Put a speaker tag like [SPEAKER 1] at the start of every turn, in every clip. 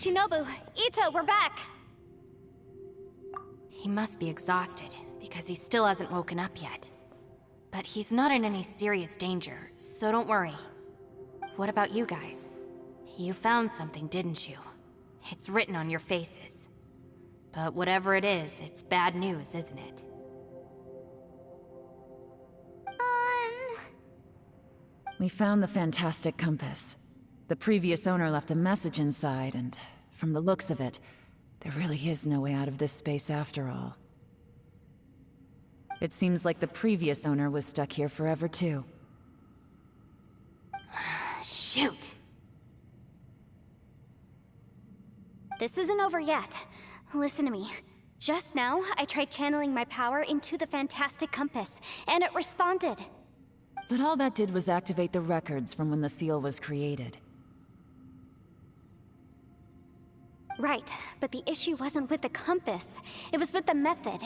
[SPEAKER 1] Shinobu, Ito, we're back!
[SPEAKER 2] He must be exhausted, because he still hasn't woken up yet. But he's not in any serious danger, so don't worry. What about you guys? You found something, didn't you? It's written on your faces. But whatever it is, it's bad news, isn't it?
[SPEAKER 3] We found the fantastic compass. The previous owner left a message inside, and from the looks of it, there really is no way out of this space after all. It seems like the previous owner was stuck here forever too.
[SPEAKER 2] Shoot!
[SPEAKER 1] This isn't over yet. Listen to me. Just now, I tried channeling my power into the fantastic compass, and it responded.
[SPEAKER 3] But all that did was activate the records from when the seal was created.
[SPEAKER 1] Right, but the issue wasn't with the compass. It was with the method.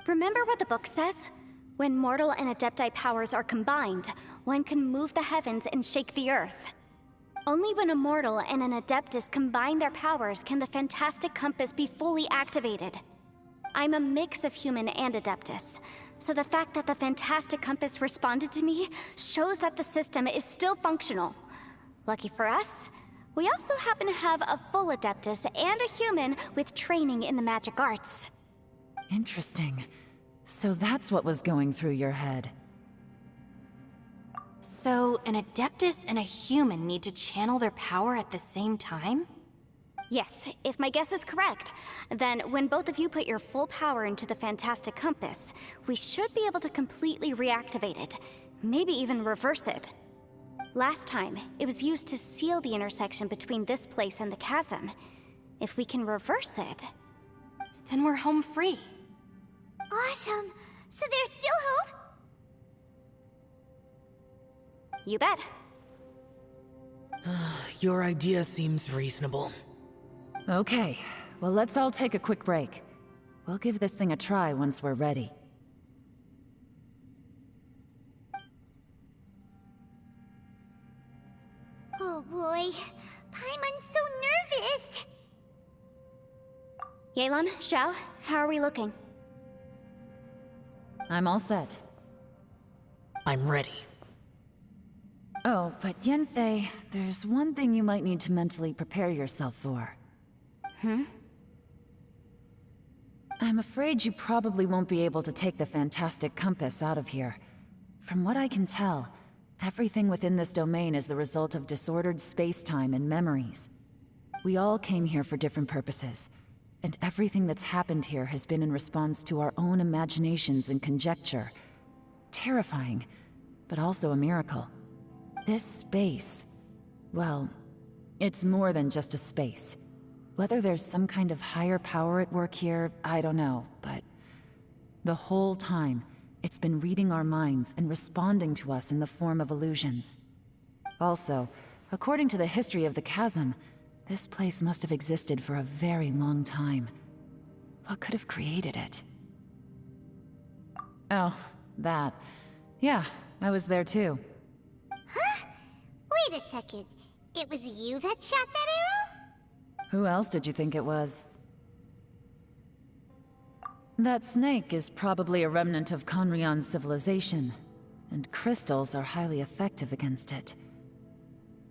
[SPEAKER 1] Remember what the book says? When mortal and adepti powers are combined, one can move the heavens and shake the earth. Only when a mortal and an adeptus combine their powers can the fantastic compass be fully activated. I'm a mix of human and adeptus, so the fact that the fantastic compass responded to me shows that the system is still functional. Lucky for us, we also happen to have a full adeptus and a human with training in the magic arts.
[SPEAKER 3] Interesting. So that's what was going through your head.
[SPEAKER 2] So, an adeptus and a human need to channel their power at the same time?
[SPEAKER 1] Yes, if my guess is correct, then when both of you put your full power into the fantastic compass, we should be able to completely reactivate it, maybe even reverse it. Last time, it was used to seal the intersection between this place and the chasm. If we can reverse it,
[SPEAKER 2] then we're home free.
[SPEAKER 4] Awesome! So there's still hope?
[SPEAKER 1] You bet.
[SPEAKER 5] Your idea seems reasonable.
[SPEAKER 3] Okay, well let's all take a quick break. We'll give this thing a try once we're ready.
[SPEAKER 4] Oh boy, Paimon's so nervous!
[SPEAKER 1] Yelan, Xiao, how are we looking?
[SPEAKER 3] I'm all set.
[SPEAKER 5] I'm ready.
[SPEAKER 3] Oh, but Yanfei, there's one thing you might need to mentally prepare yourself for. I'm afraid you probably won't be able to take the fantastic compass out of here. From what I can tell, everything within this domain is the result of disordered space-time and memories. We all came here for different purposes, and everything that's happened here has been in response to our own imaginations and conjecture. Terrifying, but also a miracle. This space, well, it's more than just a space. Whether there's some kind of higher power at work here, I don't know, but the whole time, it's been reading our minds and responding to us in the form of illusions. Also, according to the history of the chasm, this place must have existed for a very long time. What could have created it? Oh, that. Yeah, I was there too.
[SPEAKER 4] Huh? Wait a second. It was you that shot that arrow?
[SPEAKER 3] Who else did you think it was? That snake is probably a remnant of Conrion's civilization, and crystals are highly effective against it.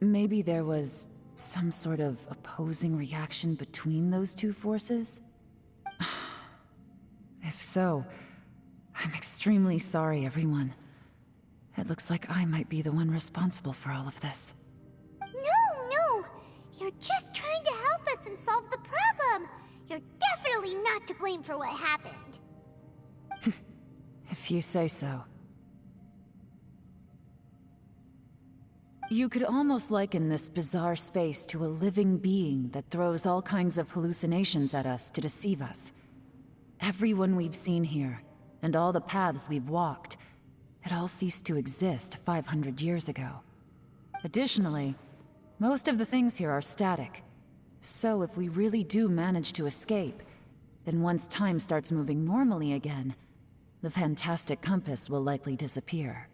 [SPEAKER 3] Maybe there was some sort of opposing reaction between those two forces? If so, I'm extremely sorry, everyone. It looks like I might be the one responsible for all of this.
[SPEAKER 4] No! You're just trying to help us and solve the problem! You're definitely not to blame for what happened.
[SPEAKER 3] If you say so. You could almost liken this bizarre space to a living being that throws all kinds of hallucinations at us to deceive us. Everyone we've seen here, and all the paths we've walked, it all ceased to exist 500 years ago. Additionally, most of the things here are static. So if we really do manage to escape, then once time starts moving normally again, the fantastic compass will likely disappear.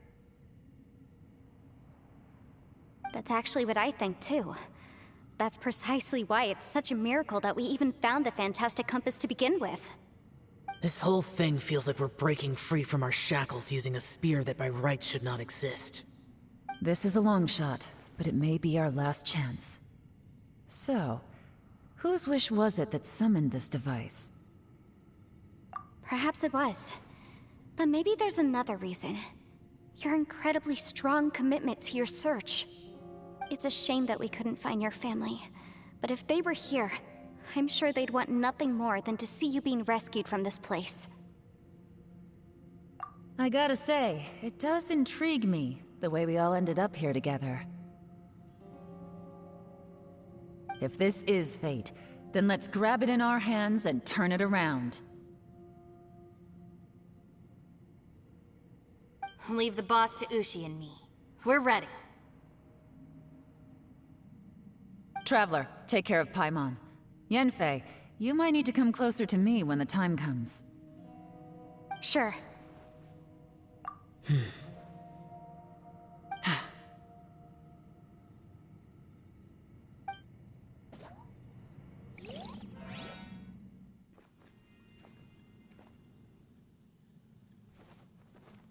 [SPEAKER 1] That's actually what I think, too. That's precisely why it's such a miracle that we even found the fantastic compass to begin with.
[SPEAKER 5] This whole thing feels like we're breaking free from our shackles using a spear that by rights should not exist.
[SPEAKER 3] This is a long shot, but it may be our last chance. So, whose wish was it that summoned this device?
[SPEAKER 1] Perhaps it was. But maybe there's another reason. Your incredibly strong commitment to your search. It's a shame that we couldn't find your family. But if they were here, I'm sure they'd want nothing more than to see you being rescued from this place.
[SPEAKER 3] I gotta say, it does intrigue me, the way we all ended up here together. If this is fate, then let's grab it in our hands and turn it around.
[SPEAKER 2] Leave the boss to Ushi and me. We're ready.
[SPEAKER 3] Traveler, take care of Paimon. Yanfei, you might need to come closer to me when the time comes.
[SPEAKER 1] Sure.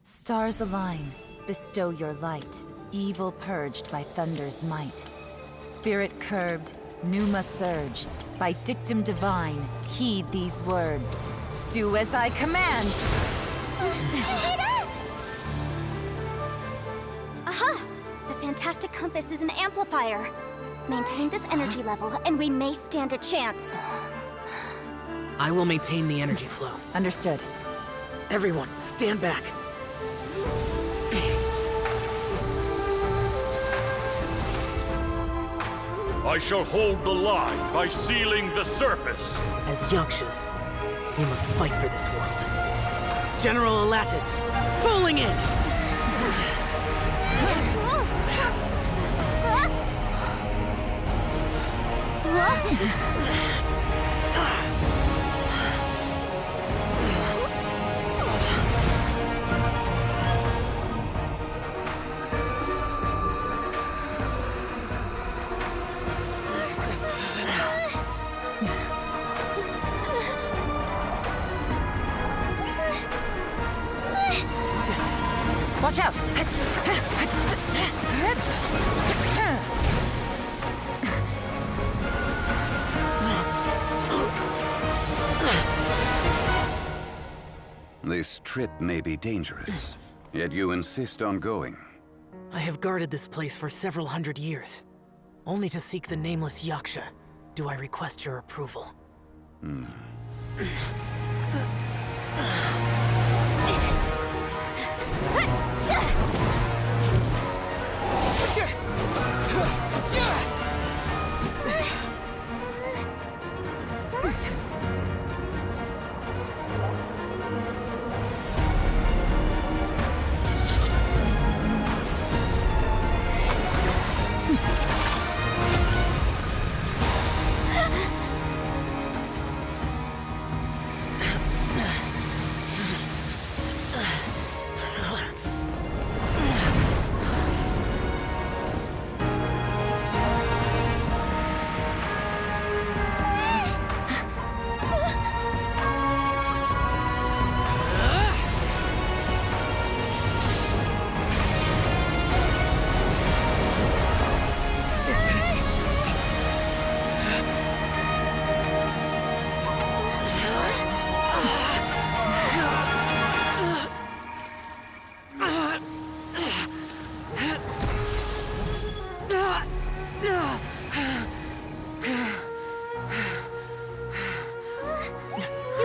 [SPEAKER 3] Stars align, bestow your light, evil purged by thunder's might. Spirit curbed, pneuma surge, by dictum divine, heed these words. Do as I command!
[SPEAKER 1] Aha! The fantastic compass is an amplifier. Maintain this energy level, and we may stand a chance.
[SPEAKER 5] I will maintain the energy flow.
[SPEAKER 3] Understood.
[SPEAKER 5] Everyone, stand back.
[SPEAKER 6] I shall hold the line by sealing the surface.
[SPEAKER 5] As Yakshas, we must fight for this world. General Alatus, falling in!
[SPEAKER 3] Watch out!
[SPEAKER 7] This trip may be dangerous, yet you insist on going.
[SPEAKER 5] I have guarded this place for several hundred years. Only to seek the nameless Yaksha, do I request your approval.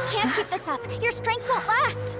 [SPEAKER 1] Can't keep this up. Your strength won't last.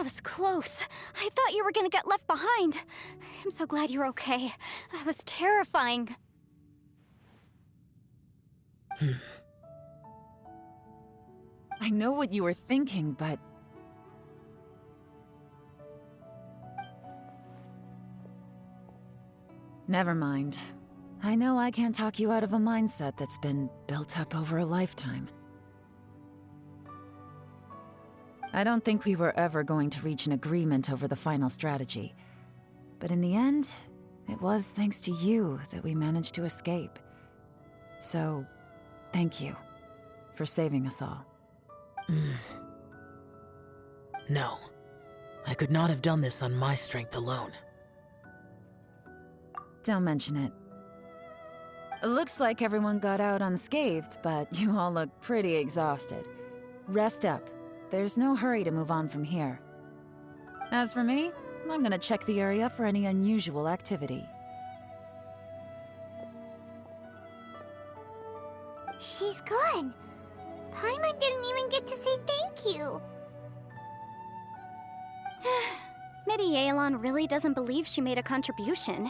[SPEAKER 1] was close. I thought you were gonna get left behind. I'm so glad you're okay. That was terrifying.
[SPEAKER 3] I know what you were thinking, but... Never mind. I know I can't talk you out of a mindset that's been built up over a lifetime. I don't think we were ever going to reach an agreement over the final strategy. But in the end, it was thanks to you that we managed to escape. So, thank you for saving us all.
[SPEAKER 5] No. I could not have done this on my strength alone.
[SPEAKER 3] Don't mention it. It looks like everyone got out unscathed, but you all look pretty exhausted. Rest up. There's no hurry to move on from here. As for me, I'm gonna check the area for any unusual activity.
[SPEAKER 4] She's gone. Paimon didn't even get to say thank you.
[SPEAKER 1] Maybe Yelan really doesn't believe she made a contribution.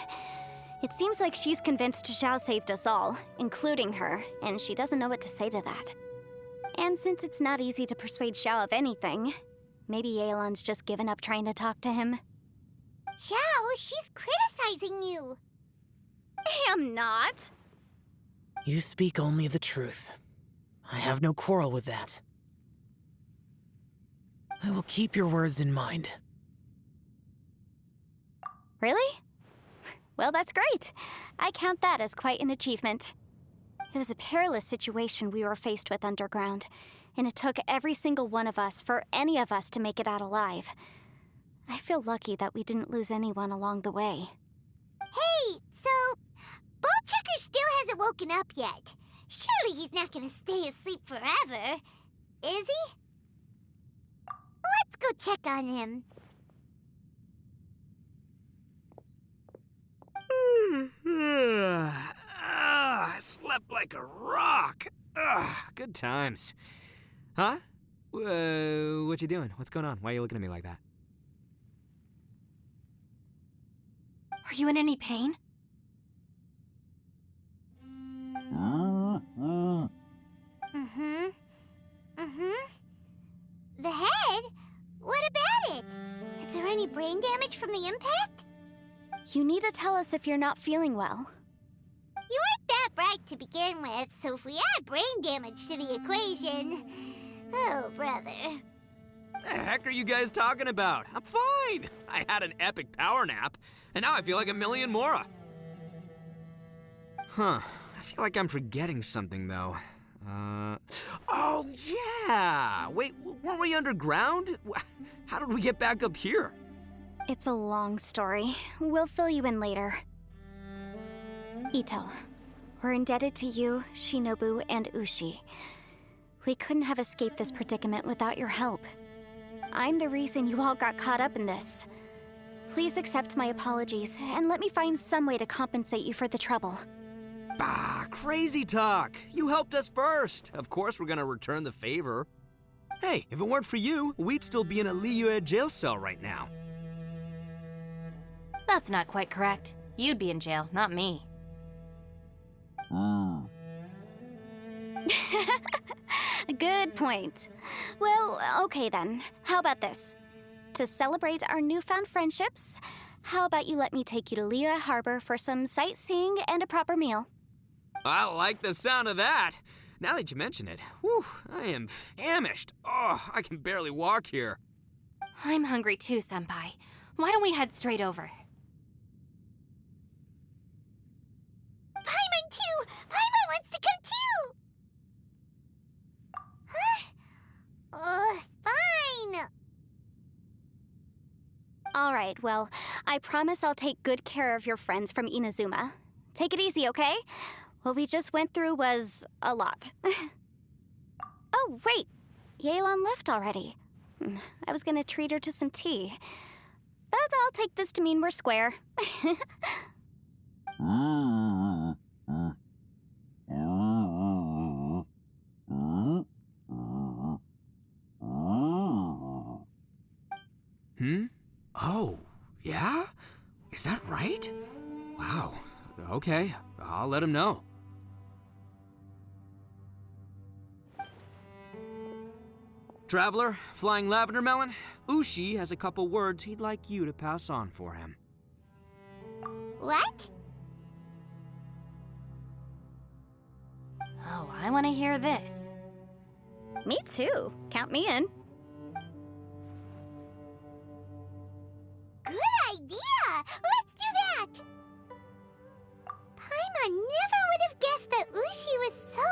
[SPEAKER 1] It seems like she's convinced Xiao saved us all, including her, and she doesn't know what to say to that. And since it's not easy to persuade Xiao of anything, maybe Yelan's just given up trying to talk to him.
[SPEAKER 4] Xiao, she's criticizing you.
[SPEAKER 1] I'm not.
[SPEAKER 5] You speak only the truth. I have no quarrel with that. I will keep your words in mind.
[SPEAKER 1] Really? Well, that's great. I count that as quite an achievement. It was a perilous situation we were faced with underground, and it took every single one of us for any of us to make it out alive. I feel lucky that we didn't lose anyone along the way.
[SPEAKER 4] Hey, so... Bullchecker still hasn't woken up yet. Surely he's not gonna stay asleep forever, is he? Let's go check on him.
[SPEAKER 8] I slept like a rock. Good times. Huh? What you doing? What's going on? Why are you looking at me like that?
[SPEAKER 2] Are you in any pain?
[SPEAKER 4] The head? What about it? Is there any brain damage from the impact?
[SPEAKER 1] You need to tell us if you're not feeling well.
[SPEAKER 4] You weren't that bright to begin with, so if we add brain damage to the equation... Oh, brother.
[SPEAKER 8] The heck are you guys talking about? I'm fine. I had an epic power nap, and now I feel like a million more. Huh. I feel like I'm forgetting something, though. Oh, yeah! Wait, weren't we underground? How did we get back up here?
[SPEAKER 1] It's a long story. We'll fill you in later. Ito, we're indebted to you, Shinobu, and Ushi. We couldn't have escaped this predicament without your help. I'm the reason you all got caught up in this. Please accept my apologies, and let me find some way to compensate you for the trouble.
[SPEAKER 8] Bah, crazy talk. You helped us first. Of course we're gonna return the favor. Hey, if it weren't for you, we'd still be in a Liyue jail cell right now.
[SPEAKER 2] That's not quite correct. You'd be in jail, not me.
[SPEAKER 1] Good point. Well, okay then. How about this? To celebrate our newfound friendships, how about you let me take you to Liyue Harbor for some sightseeing and a proper meal?
[SPEAKER 8] I like the sound of that. Now that you mention it, whew, I am famished. Oh, I can barely walk here.
[SPEAKER 2] I'm hungry too, Senpai. Why don't we head straight over?
[SPEAKER 4] Paimon too! Paimon wants to come too! Huh? Fine!
[SPEAKER 1] All right, well, I promise I'll take good care of your friends from Inazuma. Take it easy, okay? What we just went through was a lot. Oh, wait. Yelan left already. I was gonna treat her to some tea. But I'll take this to mean we're square.
[SPEAKER 8] Okay, I'll let him know. Traveler, Flying Lavender Melon, Ushi has a couple words he'd like you to pass on for him.
[SPEAKER 4] What?
[SPEAKER 2] Oh, I want to hear this.
[SPEAKER 1] Me too. Count me in.
[SPEAKER 4] Good idea! Let's do that! Paimon never would have guessed that Ushi was so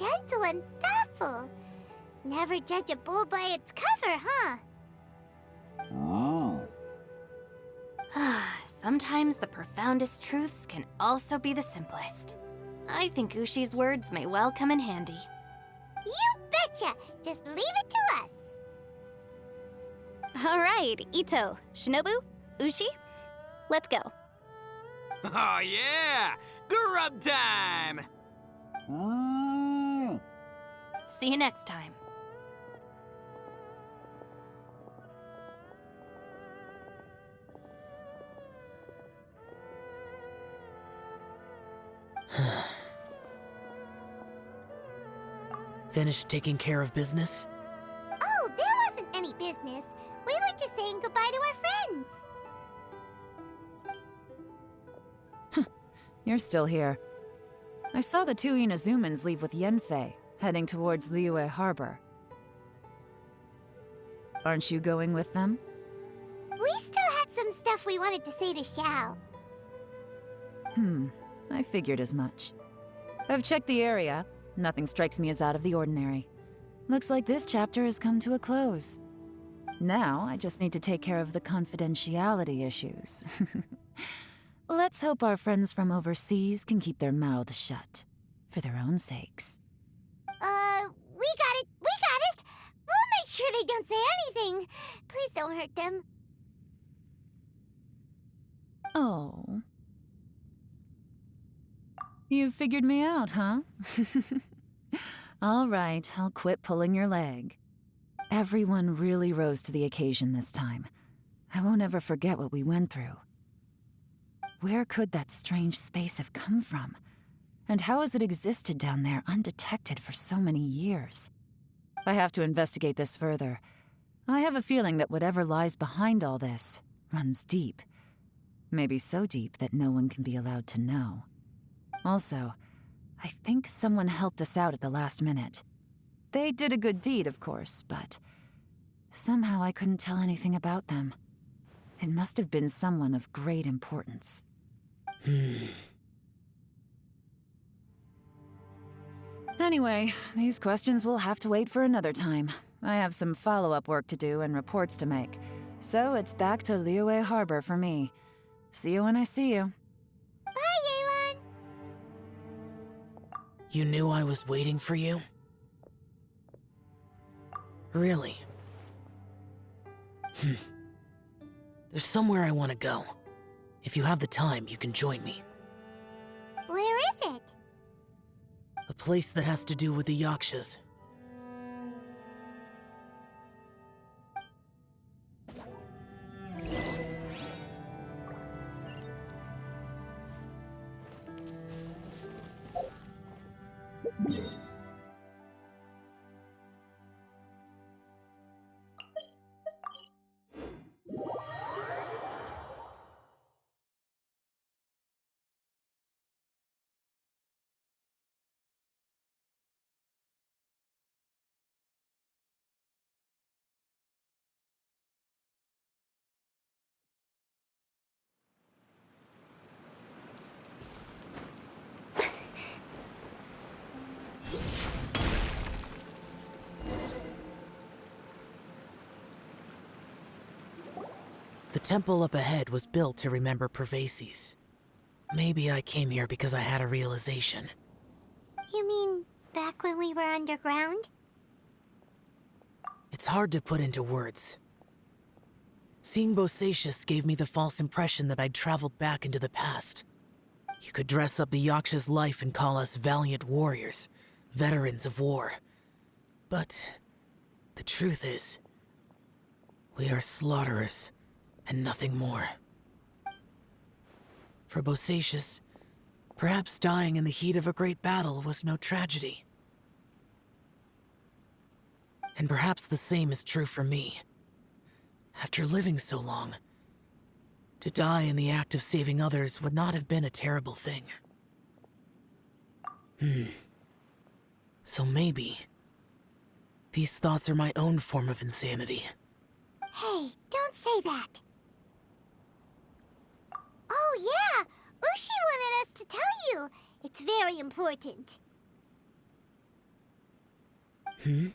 [SPEAKER 4] gentle and thoughtful. Never judge a bull by its cover, huh?
[SPEAKER 2] Sometimes the profoundest truths can also be the simplest. I think Ushi's words may well come in handy.
[SPEAKER 4] You betcha! Just leave it to us.
[SPEAKER 1] All right, Ito, Shinobu, Ushi, let's go.
[SPEAKER 8] Oh yeah! Grub time!
[SPEAKER 2] See you next time.
[SPEAKER 5] Finished taking care of business?
[SPEAKER 4] Oh, there wasn't any business. We were just saying goodbye to our friends.
[SPEAKER 3] You're still here. I saw the two Inazumans leave with Yanfei, heading towards Liyue Harbor. Aren't you going with them?
[SPEAKER 4] We still had some stuff we wanted to say to Xiao.
[SPEAKER 3] I figured as much. I've checked the area. Nothing strikes me as out of the ordinary. Looks like this chapter has come to a close. Now, I just need to take care of the confidentiality issues. Let's hope our friends from overseas can keep their mouths shut. For their own sakes.
[SPEAKER 4] We got it! We got it! We'll make sure they don't say anything. Please don't hurt them.
[SPEAKER 3] Oh. You figured me out, huh? All right, I'll quit pulling your leg. Everyone really rose to the occasion this time. I won't ever forget what we went through. Where could that strange space have come from? And how has it existed down there undetected for so many years? I have to investigate this further. I have a feeling that whatever lies behind all this runs deep. Maybe so deep that no one can be allowed to know. Also, I think someone helped us out at the last minute. They did a good deed, of course, but somehow I couldn't tell anything about them. It must have been someone of great importance. Anyway, these questions will have to wait for another time. I have some follow-up work to do and reports to make. So it's back to Liyue Harbor for me. See you when I see you.
[SPEAKER 4] Bye, Yelan!
[SPEAKER 5] You knew I was waiting for you? Really? There's somewhere I want to go. If you have the time, you can join me.
[SPEAKER 4] Where is it?
[SPEAKER 5] A place that has to do with the Yakshas. The temple up ahead was built to remember Pervases. Maybe I came here because I had a realization.
[SPEAKER 4] You mean back when we were underground?
[SPEAKER 5] It's hard to put into words. Seeing Bosacius gave me the false impression that I'd traveled back into the past. You could dress up the Yaksha's life and call us valiant warriors, veterans of war. But the truth is, we are slaughterers and nothing more. For Bosacius, Perhaps dying in the heat of a great battle was no tragedy. And perhaps the same is true for me. After living so long, to die in the act of saving others would not have been a terrible thing. So maybe these thoughts are my own form of insanity.
[SPEAKER 4] Hey, don't say that. Oh yeah, Ushi wanted us to tell you. It's very important. Ushi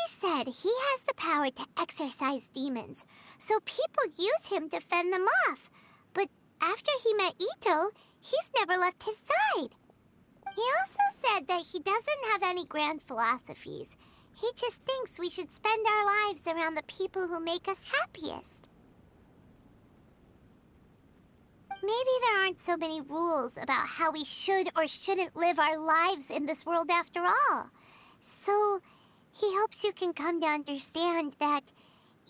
[SPEAKER 4] said he has the power to exorcise demons, so people use him to fend them off. But after he met Ito, he's never left his side. He also said that he doesn't have any grand philosophies. He just thinks we should spend our lives around the people who make us happiest. Maybe there aren't so many rules about how we should or shouldn't live our lives in this world after all. So, he hopes you can come to understand that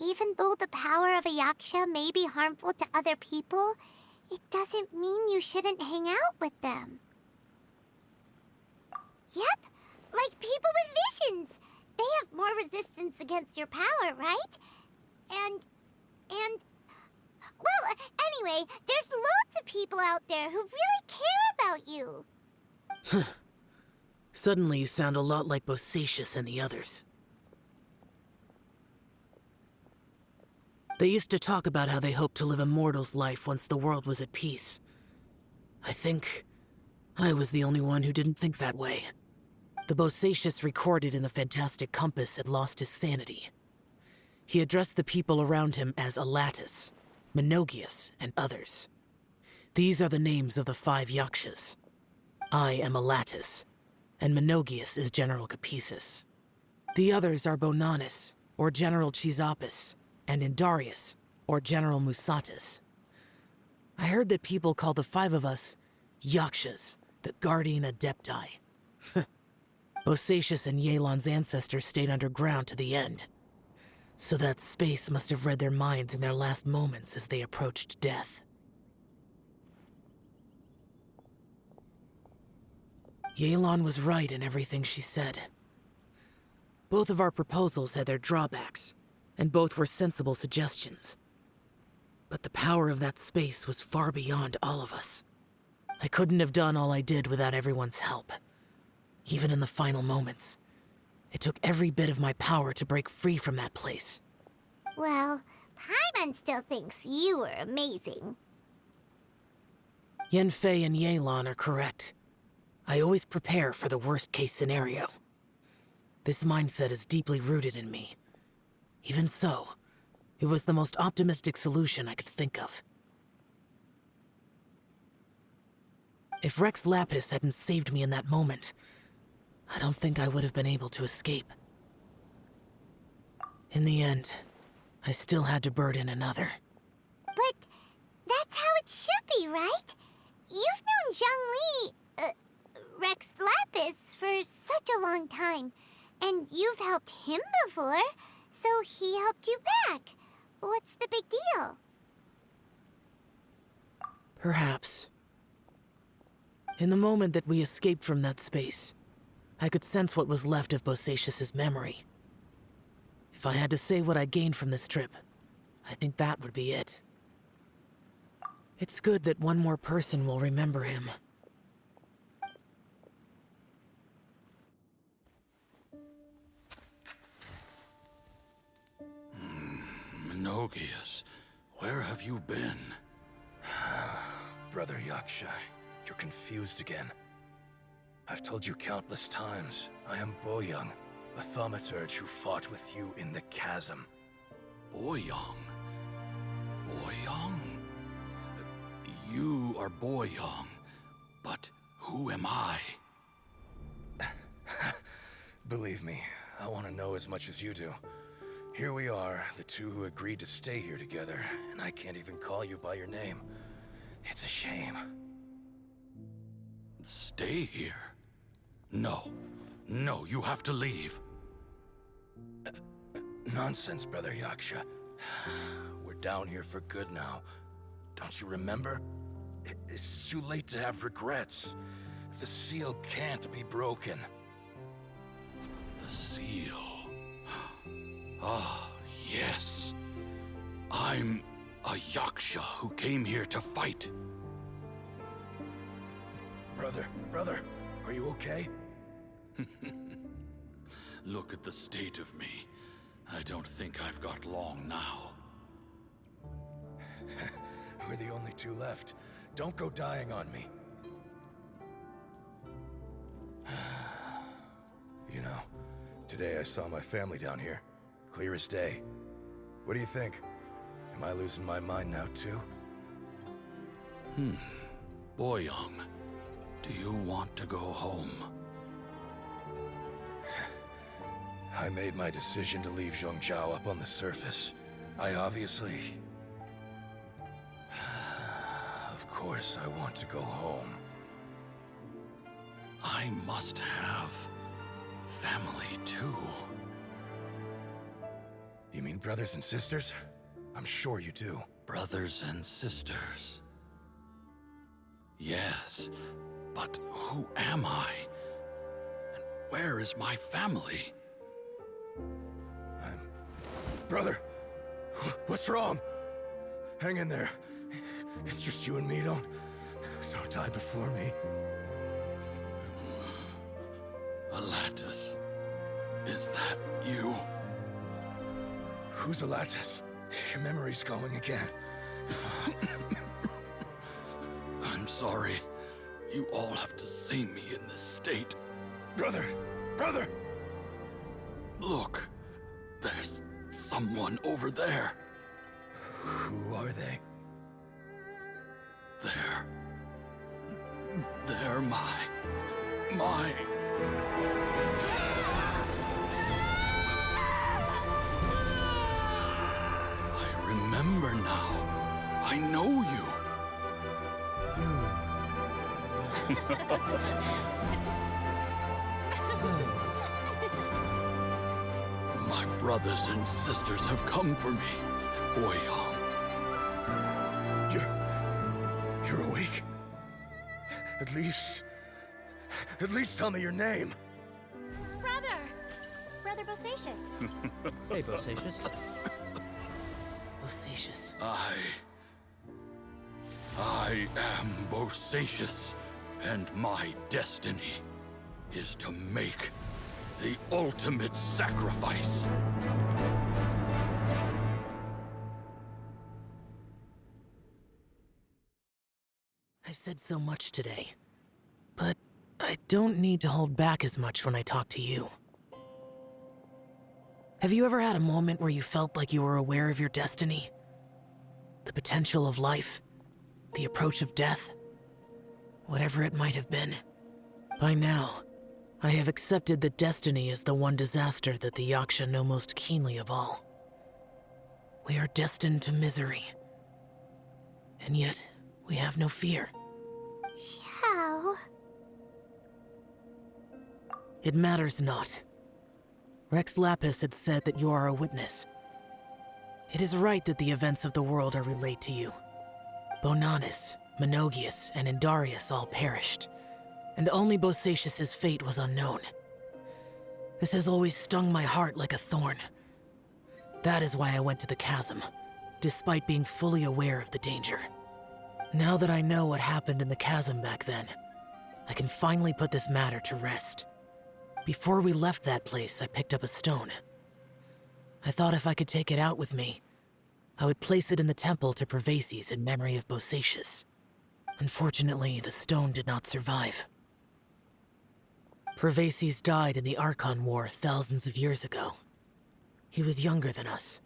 [SPEAKER 4] even though the power of a yaksha may be harmful to other people, it doesn't mean you shouldn't hang out with them. Yep, like people with visions. They have more resistance against your power, right? And... Well, anyway, there's loads of people out there who really care about you.
[SPEAKER 5] Suddenly you sound a lot like Bosacius and the others. They used to talk about how they hoped to live a mortal's life once the world was at peace. I think I was the only one who didn't think that way. The Bosacius recorded in the Fantastic Compass had lost his sanity. He addressed the people around him as Alatus, Menogius, and others. These are the names of the 5 yakshas. I am Alatus, and Menogius is General Capisis. The others are Bonanis, or General Chisapis, and Indarius, or General Musatus. I heard that people call the 5 of us yakshas, the guardian adepti. Bosacius and Yelan's ancestors stayed underground to the end. So that space must have read their minds in their last moments as they approached death. Yelan was right in everything she said. Both of our proposals had their drawbacks, and both were sensible suggestions. But the power of that space was far beyond all of us. I couldn't have done all I did without everyone's help. Even in the final moments, it took every bit of my power to break free from that place.
[SPEAKER 4] Well, Paimon still thinks you were amazing.
[SPEAKER 5] Yanfei and Yelan are correct. I always prepare for the worst-case scenario. This mindset is deeply rooted in me. Even so, it was the most optimistic solution I could think of. If Rex Lapis hadn't saved me in that moment, I don't think I would have been able to escape. In the end, I still had to burden another.
[SPEAKER 4] But that's how it should be, right? You've known Zhang Li, Rex Lapis, for such a long time. And you've helped him before, so he helped you back. What's the big deal?
[SPEAKER 5] Perhaps. In the moment that we escaped from that space, I could sense what was left of Bosacius's memory. If I had to say what I gained from this trip, I think that would be it. It's good that one more person will remember him.
[SPEAKER 6] Menogius, where have you been?
[SPEAKER 9] Brother Yaksha, you're confused again. I've told you countless times, I am Boyoung, the thaumaturge who fought with you in the chasm.
[SPEAKER 6] Boyoung? Boyoung? You are Boyoung, but who am I?
[SPEAKER 9] Believe me, I want to know as much as you do. Here we are, the two who agreed to stay here together, and I can't even call you by your name. It's a shame.
[SPEAKER 6] Stay here? No. No, you have to leave.
[SPEAKER 9] Nonsense, Brother Yaksha. We're down here for good now. Don't you remember? It's too late to have regrets. The seal can't be broken.
[SPEAKER 6] The seal. Ah, yes. I'm a Yaksha who came here to fight.
[SPEAKER 9] Brother, are you okay?
[SPEAKER 6] Look at the state of me. I don't think I've got long now.
[SPEAKER 9] We're the only two left. Don't go dying on me. You know, today I saw my family down here. Clear as day. What do you think? Am I losing my mind now too?
[SPEAKER 6] Boyoung, do you want to go home?
[SPEAKER 9] I made my decision to leave Zhongzhao up on the surface. I obviously... Of course I want to go home.
[SPEAKER 6] I must have family too.
[SPEAKER 9] You mean brothers and sisters? I'm sure you do.
[SPEAKER 6] Brothers and sisters. Yes, but who am I? And where is my family?
[SPEAKER 9] Brother! What's wrong? Hang in there. It's just you and me, don't die before me.
[SPEAKER 6] Alatus, is that you?
[SPEAKER 9] Who's Alatus? Your memory's going again.
[SPEAKER 6] I'm sorry. You all have to see me in this state.
[SPEAKER 9] Brother!
[SPEAKER 6] Look, there's someone over there.
[SPEAKER 9] Who are they?
[SPEAKER 6] They're my... I remember now. I know you. My brothers and sisters have come for me, Boyoung.
[SPEAKER 9] You're awake? At least tell me your name.
[SPEAKER 1] Brother Bosacius.
[SPEAKER 10] Hey, Bosacius.
[SPEAKER 5] Bosacius.
[SPEAKER 6] I am Bosacius, and my destiny is to make the ultimate sacrifice.
[SPEAKER 5] I've said so much today, but I don't need to hold back as much when I talk to you. Have you ever had a moment where you felt like you were aware of your destiny? The potential of life? The approach of death? Whatever it might have been. By now, I have accepted that destiny is the one disaster that the Yaksha know most keenly of all. We are destined to misery. And yet, we have no fear.
[SPEAKER 4] Xiao.
[SPEAKER 5] It matters not. Rex Lapis had said that you are a witness. It is right that the events of the world are relayed to you. Bonanis, Menogius, and Indarius all perished, and only Bosacius's fate was unknown. This has always stung my heart like a thorn. That is why I went to the chasm, despite being fully aware of the danger. Now that I know what happened in the chasm back then, I can finally put this matter to rest. Before we left that place, I picked up a stone. I thought if I could take it out with me, I would place it in the temple to Pervases in memory of Bosacius. Unfortunately, the stone did not survive. Pervases died in the Archon War thousands of years ago. He was younger than us,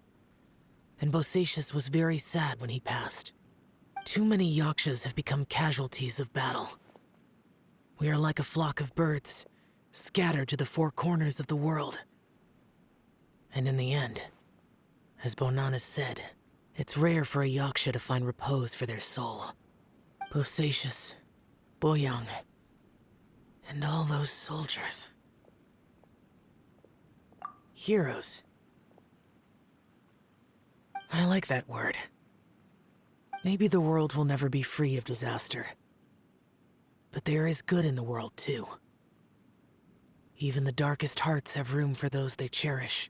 [SPEAKER 5] and Bosacius was very sad when he passed. Too many Yakshas have become casualties of battle. We are like a flock of birds, scattered to the four corners of the world. And in the end, as Bonanis said, it's rare for a Yaksha to find repose for their soul. Bosacius, Boyoung, and all those soldiers. Heroes. I like that word. Maybe the world will never be free of disaster. But there is good in the world, too. Even the darkest hearts have room for those they cherish.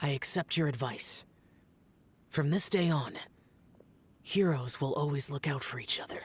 [SPEAKER 5] I accept your advice. From this day on, heroes will always look out for each other.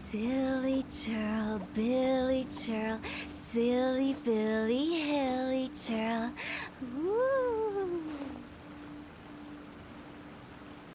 [SPEAKER 10] Silly churl, Billy churl, silly Billy, hilly churl. Woo!